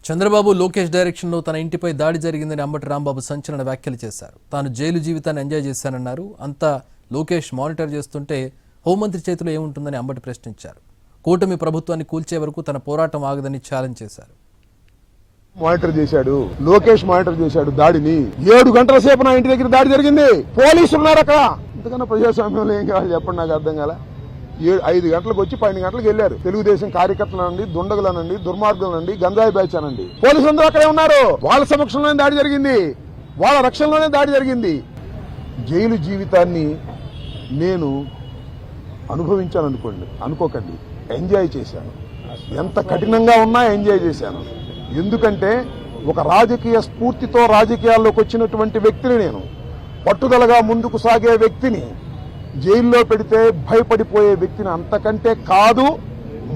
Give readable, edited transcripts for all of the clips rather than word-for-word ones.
చంద్రబాబు లోకేష్ డైరెక్షన్లో తన ఇంటిపై దాడి జరిగిందని అంబటి రాంబాబు సంచలన వ్యాఖ్యలు చేశారు. తాను జైలు జీవితాన్ని ఎంజాయ్ చేశానన్నారు. అంతా లోకేష్ మానిటర్ చేస్తుంటే హోంమంత్రి చేతిలో ఏముంటుందని అంబటి ప్రశ్నించారు. కూటమి ప్రభుత్వాన్ని కూల్చే వరకు తన పోరాటం ఆగదని ఛాలెంజ్ చేశారు. మానిటర్ చేశాడు, లోకేష్ మానిటర్ చేశాడు దాడిని. 7 గంటల సేపు నా ఇంటి దగ్గర దాడి జరిగింది. పోలీసులు ఉన్నారు అక్కడ. ఇంతకన్నా ప్రజాస్వామ్యంలో ఏం కావాలి చెప్పండి, నాకు అర్థం కాల. 5 గంటలకు వచ్చి 12 గంటలకు వెళ్లారు. తెలుగుదేశం కార్యకర్తలనండి, దుండగులనండి, దుర్మార్గులనండి, గంజాయి బ్యాచ్ అనండి, పోలీసులందరూ అక్కడే ఉన్నారు. వాళ్ళ సమక్షంలోనే దాడి జరిగింది, వాళ్ళ రక్షణలోనే దాడి జరిగింది. జైలు జీవితాన్ని నేను అనుభవించాను అనుకోకండి, ఎంజాయ్ చేశాను. ఎంత కఠినంగా ఉన్నా ఎంజాయ్ చేశాను. ఎందుకంటే ఒక రాజకీయ స్ఫూర్తితో రాజకీయాల్లోకి వచ్చినటువంటి వ్యక్తిని నేను, పట్టుదలగా ముందుకు సాగే వ్యక్తిని జైల్లో పెడితే భయపడిపోయే వ్యక్తిని అంతకంటే కాదు,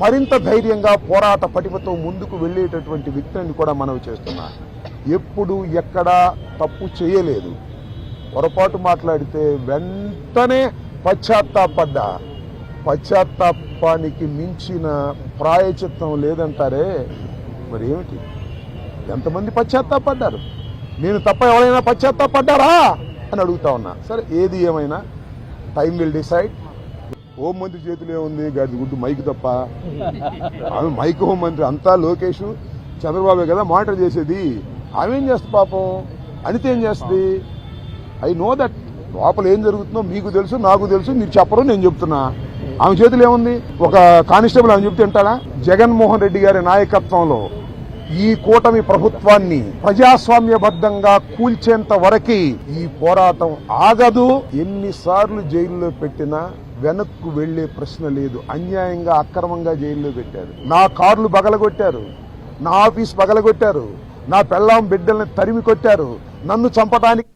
మరింత ధైర్యంగా పోరాట పటిమతో ముందుకు వెళ్లేటటువంటి వ్యక్తిని కూడా మనవి చేస్తున్నా. ఎప్పుడు ఎక్కడా తప్పు చేయలేదు. పొరపాటు మాట్లాడితే వెంటనే పశ్చాత్తాపడ్డా. పశ్చాత్తాపానికి మించిన ప్రాయచిత్తం లేదంటారే, మరి ఏమిటి? ఎంతమంది పశ్చాత్తాపడ్డారు? నేను తప్ప ఎవరైనా పశ్చాత్తాపడ్డారా అని అడుగుతా ఉన్నా. సరే, ఏది ఏమైనా టైం విల్ డిసైడ్. హోంమంత్రి చేతిలో ఉంది గాడి గుడ్డు మైక్ తప్ప. ఆమె మైక్ హోంమంత్రి, అంతా లోకేష్ చంద్రబాబే కదా మానిటర్ చేసేది. ఆమె ఏం చేస్తుంది పాపం? అనిత ఏం చేస్తుంది? I know that. లోపల ఏం జరుగుతుందో మీకు తెలుసు, నాకు తెలుసు. మీరు చెప్పరు, నేను చెప్తున్నా. ఆమె చేతులు ఏముంది? ఒక కానిస్టేబుల్ ఆమె చెప్తే వింటాడా? జగన్మోహన్ రెడ్డి గారి నాయకత్వంలో ఈ కూటమి ప్రభుత్వాన్ని ప్రజాస్వామ్యబద్ధంగా కూల్చేంత వరకు ఈ పోరాటం ఆగదు. ఎన్నిసార్లు జైల్లో పెట్టినా వెనక్కు వెళ్లే ప్రశ్న లేదు. అన్యాయంగా అక్రమంగా జైల్లో పెట్టారు. నా కార్లు పగలగొట్టారు, నా ఆఫీస్ పగలగొట్టారు, నా పెళ్ళాం బిడ్డల్ని తరిమి కొట్టారు. నన్ను చంపడానికి